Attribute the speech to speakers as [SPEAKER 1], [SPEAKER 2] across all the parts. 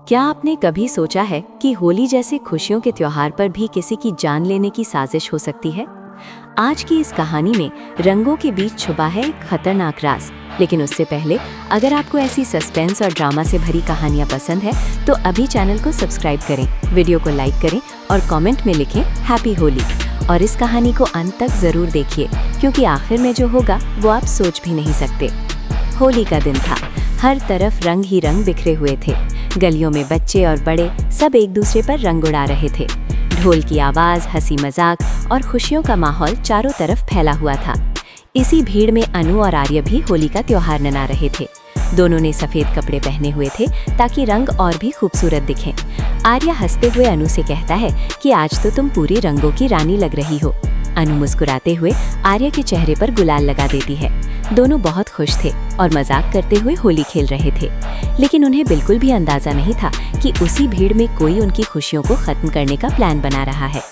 [SPEAKER 1] क्या आपने कभी सोचा है कि होली जैसे खुशियों के त्योहार पर भी किसी की जान लेने की साजिश हो सकती है? आज की इस कहानी में रंगों के बीच छुपा है एक खतरनाक राज। लेकिन उससे पहले अगर आपको ऐसी सस्पेंस और ड्रामा से भरी कहानियां पसंद है तो अभी चैनल को सब्सक्राइब करें, वीडियो को लाइक करें और कमेंट में लिखें हैप्पी होली। और इस कहानी को अंत तक जरूर देखिए, क्योंकि आखिर में जो होगा वो आप सोच भी नहीं सकते। होली का दिन था। हर तरफ रंग ही रंग बिखरे हुए थे। गलियों में बच्चे और बड़े सब एक दूसरे पर रंग उड़ा रहे थे। ढोल की आवाज, हंसी मजाक और खुशियों का माहौल चारों तरफ फैला हुआ था। इसी भीड़ में अनु और आर्य भी होली का त्योहार मना रहे थे। दोनों ने सफेद कपड़े पहने हुए थे ताकि रंग और भी खूबसूरत दिखें। आर्य हंसते हुए अनु से कहता है कि आज तो तुम पूरी रंगों की रानी लग रही हो। अनु मुस्कुराते हुए आर्य के चेहरे पर गुलाल लगा देती है। दोनों बहुत खुश थे और मजाक करते हुए होली खेल रहे थे, लेकिन उन्हें बिल्कुल भी अंदाजा नहीं था कि उसी भीड़ में कोई उनकी खुशियों को खत्म करने का प्लान बना रहा है।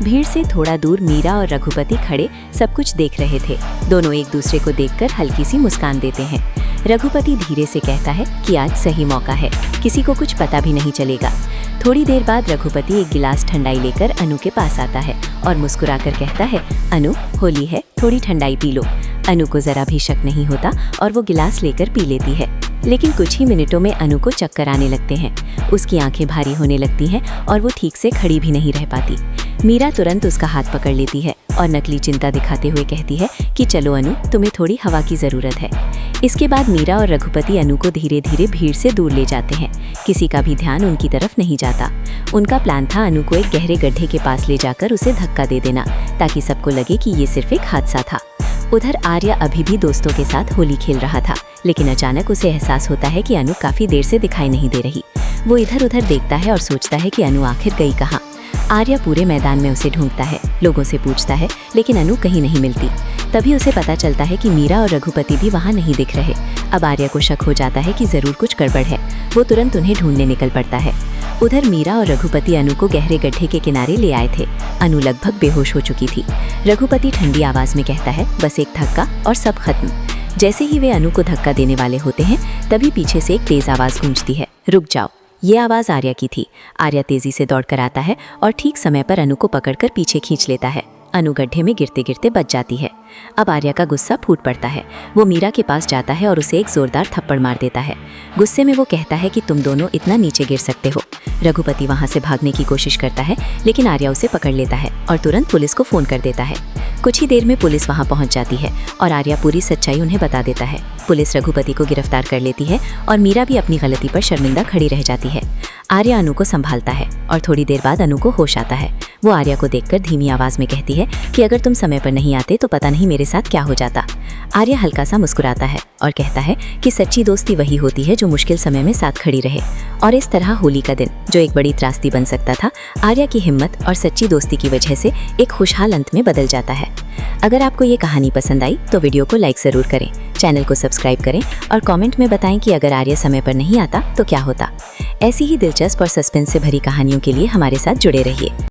[SPEAKER 1] भीड़ से थोड़ा दूर मीरा और रघुपति खड़े सब कुछ देख रहे थे। दोनों एक दूसरे को देखकर हल्की सी मुस्कान देते हैं। रघुपति धीरे से कहता है कि आज सही मौका है, किसी को कुछ पता भी नहीं चलेगा। थोड़ी देर बाद रघुपति एक गिलास ठंडाई लेकर अनु के पास आता है और मुस्कुराकर कहता है, अनु, होली है, थोड़ी ठंडाई पी लो। अनु को जरा भी शक नहीं होता और वो गिलास लेकर पी लेती है। लेकिन कुछ ही मिनटों में अनु को चक्कर आने लगते हैं। उसकी आंखें भारी होने लगती हैं और वो ठीक से खड़ी भी नहीं रह पाती। मीरा तुरंत उसका हाथ पकड़ लेती है और नकली चिंता दिखाते हुए कहती है कि चलो अनु, तुम्हें थोड़ी हवा की जरूरत है। इसके बाद मीरा और रघुपति अनु को धीरे धीरे भीड़ से दूर ले जाते हैं। किसी का भी ध्यान उनकी तरफ नहीं जाता। उनका प्लान था अनु को एक गहरे गड्ढे के पास ले जाकर उसे धक्का दे देना, ताकि सबको लगे कि ये सिर्फ एक हादसा था। उधर आर्य अभी भी दोस्तों के साथ होली खेल रहा था, लेकिन अचानक उसे एहसास होता है कि अनु काफी देर से दिखाई नहीं दे रही। वो इधर उधर देखता है और सोचता है कि अनु आखिर गई कहाँ। आर्य पूरे मैदान में उसे ढूंढता है, लोगों से पूछता है, लेकिन अनु कहीं नहीं मिलती। तभी उसे पता चलता है कि मीरा और रघुपति भी वहाँ नहीं दिख रहे। अब आर्य को शक हो जाता है कि जरूर कुछ गड़बड़ है। वो तुरंत उन्हें ढूंढने निकल पड़ता है। उधर मीरा और रघुपति अनु को गहरे गड्ढे के किनारे ले आए थे। अनु लगभग बेहोश हो चुकी थी। रघुपति ठंडी आवाज में कहता है, बस एक धक्का और सब खत्म। जैसे ही वे अनु को धक्का देने वाले होते हैं, तभी पीछे से एक तेज आवाज गूंजती है, रुक जाओ। ये आवाज आर्य की थी। आर्य तेजी से दौड़कर आता है और ठीक समय पर अनु को पकड़कर पीछे खींच लेता है। अनु गड्ढे में गिरते गिरते बच जाती है। अब आर्य का गुस्सा फूट पड़ता है। वो मीरा के पास जाता है और उसे एक जोरदार थप्पड़ मार देता है। गुस्से में वो कहता है कि तुम दोनों इतना नीचे गिर सकते हो। रघुपति वहां से भागने की कोशिश करता है, लेकिन आर्य उसे पकड़ लेता है और तुरंत पुलिस को फोन कर देता है। कुछ ही देर में पुलिस वहां पहुंच जाती है और आर्य पूरी सच्चाई उन्हें बता देता है। पुलिस रघुपति को गिरफ्तार कर लेती है और मीरा भी अपनी गलती पर शर्मिंदा खड़ी रह जाती है। आर्य अनु को संभालता है और थोड़ी देर बाद अनु को होश आता है। वो आर्य को देखकर धीमी आवाज में कहती है कि अगर तुम समय पर नहीं आते तो पता नहीं मेरे साथ क्या हो जाता। आर्य हल्का सा मुस्कुराता है और कहता है कि सच्ची दोस्ती वही होती है जो मुश्किल समय में साथ खड़ी रहे। और इस तरह होली का दिन, जो एक बड़ी त्रासदी बन सकता था, आर्य की हिम्मत और सच्ची दोस्ती की वजह से एक खुशहाल अंत में बदल जाता है। अगर आपको ये कहानी पसंद आई तो वीडियो को लाइक जरूर करें, चैनल को सब्सक्राइब करें और कमेंट में बताएं कि अगर आर्य समय पर नहीं आता तो क्या होता। ऐसी ही दिलचस्प और सस्पेंस से भरी कहानियों के लिए हमारे साथ जुड़े रहिए।